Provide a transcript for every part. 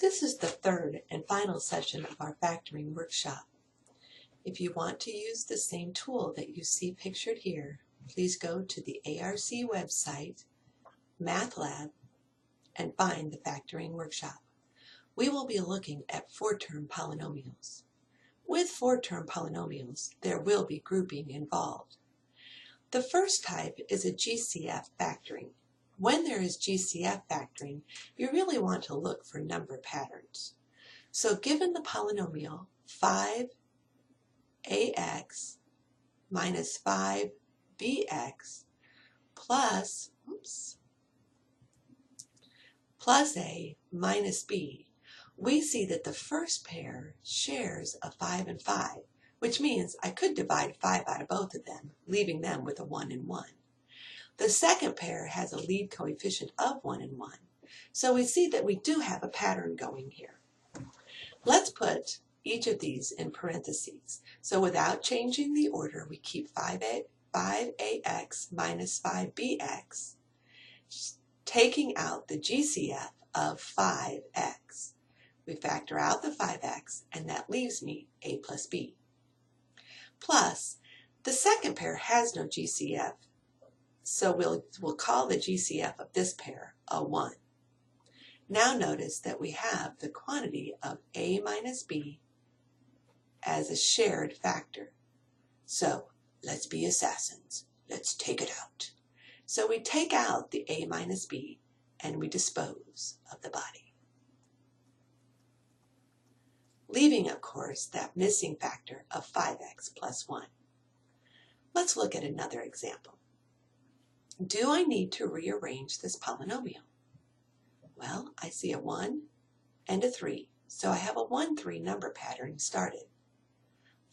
This is the third and final session of our factoring workshop. If you want to use the same tool that you see pictured here, please go to the ARC website, MathLab, and find the factoring workshop. We will be looking at four-term polynomials. With four-term polynomials, there will be grouping involved. The first type is a GCF factoring. When there is GCF factoring, you really want to look for number patterns. So given the polynomial 5ax minus 5bx plus a minus b, we see that the first pair shares a 5 and 5, which means I could divide 5 out of both of them, leaving them with a 1 and 1. The second pair has a lead coefficient of 1 and 1, so we see that we do have a pattern going here. Let's put each of these in parentheses. So without changing the order, we keep 5ax minus 5bx, taking out the GCF of 5x. We factor out the 5x, and that leaves me a plus b. Plus, the second pair has no GCF, so we'll call the GCF of this pair a 1. Now notice that we have the quantity of a minus b as a shared factor. So let's be assassins. Let's take it out. So we take out the a minus b and we dispose of the body, leaving, of course, that missing factor of 5x plus 1. Let's look at another example. Do I need to rearrange this polynomial? Well, I see a 1 and a 3, so I have a 1, 3 number pattern started,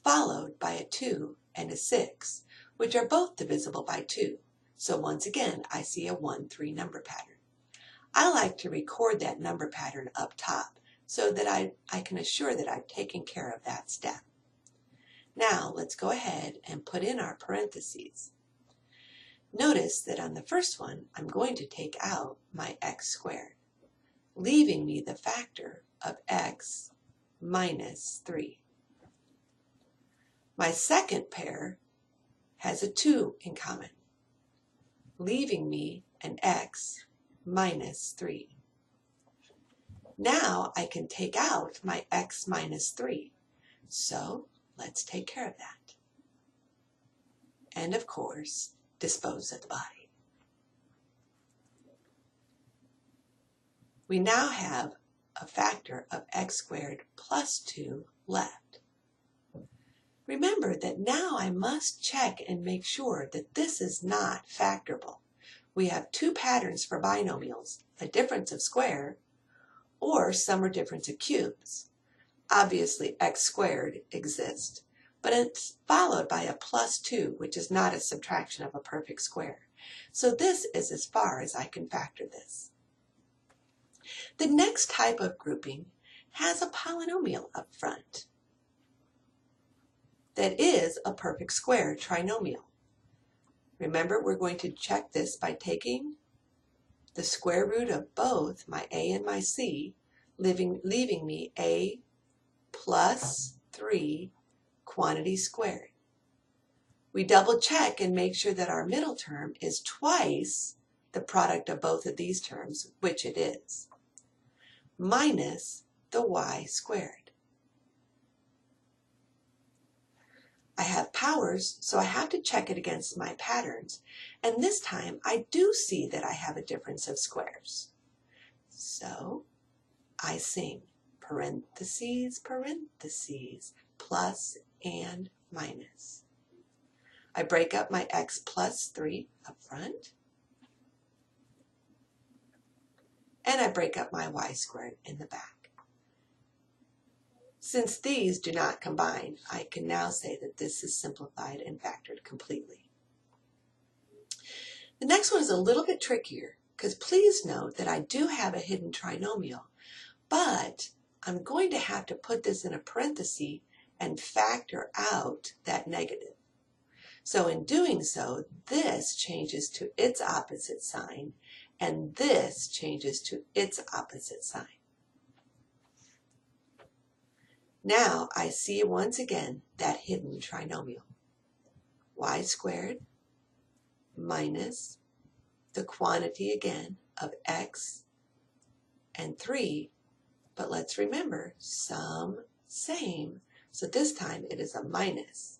followed by a 2 and a 6, which are both divisible by 2. So once again, I see a 1, 3 number pattern. I like to record that number pattern up top so that I can assure that I've taken care of that step. Now let's go ahead and put in our parentheses. Notice that on the first one, I'm going to take out my x squared, leaving me the factor of x minus 3. My second pair has a 2 in common, leaving me an x minus 3. Now I can take out my x minus 3, so let's take care of that. And of course, dispose of the body. We now have a factor of x squared plus 2 left. Remember that now I must check and make sure that this is not factorable. We have two patterns for binomials, a difference of square or sum or difference of cubes. Obviously x squared exists, but it's followed by a plus 2, which is not a subtraction of a perfect square. So this is as far as I can factor this. The next type of grouping has a polynomial up front that is a perfect square trinomial. Remember, we're going to check this by taking the square root of both my a and my c, leaving me a plus 3 quantity squared. We double check and make sure that our middle term is twice the product of both of these terms, which it is, minus the y squared. I have powers, so I have to check it against my patterns, and this time I do see that I have a difference of squares. So I sing parentheses, parentheses, plus and minus. I break up my x plus 3 up front, and I break up my y squared in the back. Since these do not combine, I can now say that this is simplified and factored completely. The next one is a little bit trickier, because please note that I do have a hidden trinomial, but I'm going to have to put this in a parenthesis and factor out that negative. So in doing so, this changes to its opposite sign, and this changes to its opposite sign. Now I see once again that hidden trinomial. Y squared minus the quantity again of x and 3, but let's remember, sum, same, so this time it is a minus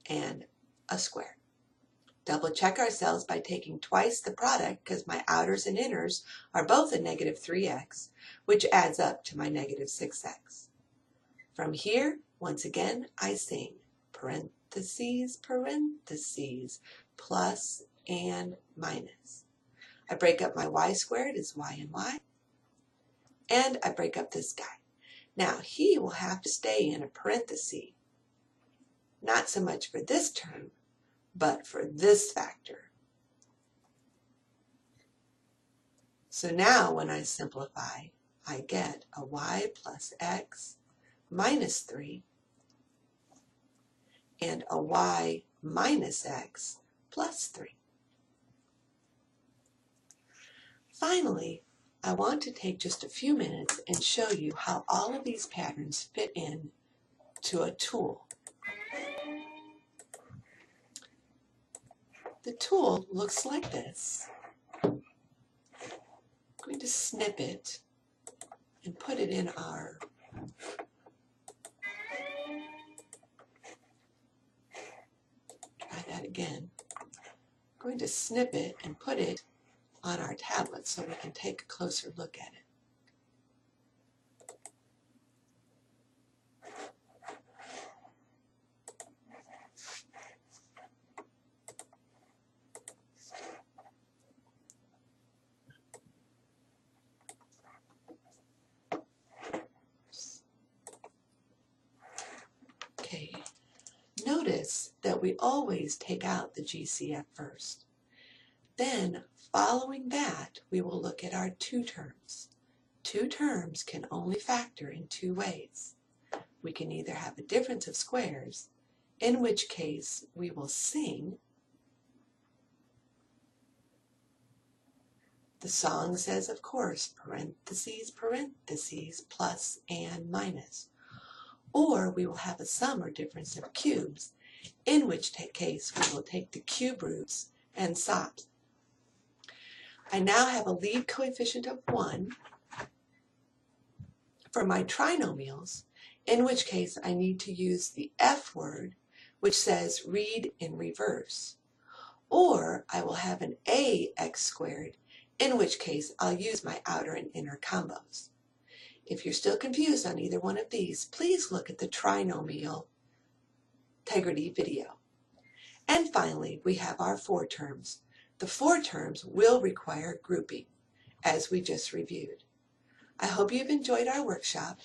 and a square. Double check ourselves by taking twice the product because my outers and inners are both a negative 3x, which adds up to my negative 6x. From here, once again, I sing parentheses, parentheses, plus and minus. I break up my y squared as y and y, and I break up this guy. Now, he will have to stay in a parenthesis, not so much for this term, but for this factor. So now when I simplify, I get a y plus x minus 3 and a y minus x plus 3. Finally, I want to take just a few minutes and show you how all of these patterns fit in to a tool. The tool looks like this. I'm going to snip it and put it in our try that again. I'm going to snip it and put it on our tablet so we can take a closer look at it. Okay, notice that we always take out the GCF first. Then, following that, we will look at our two terms. Two terms can only factor in two ways. We can either have a difference of squares, in which case we will sing. The song says, of course, parentheses, parentheses, plus and minus. Or we will have a sum or difference of cubes, in which case we will take the cube roots and solve. I now have a lead coefficient of 1 for my trinomials, in which case I need to use the F word, which says read in reverse. Or I will have an ax squared, in which case I'll use my outer and inner combos. If you're still confused on either one of these, please look at the trinomial integrity video. And finally, we have our four terms. The four terms will require grouping, as we just reviewed. I hope you've enjoyed our workshop.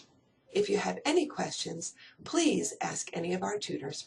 If you have any questions, please ask any of our tutors.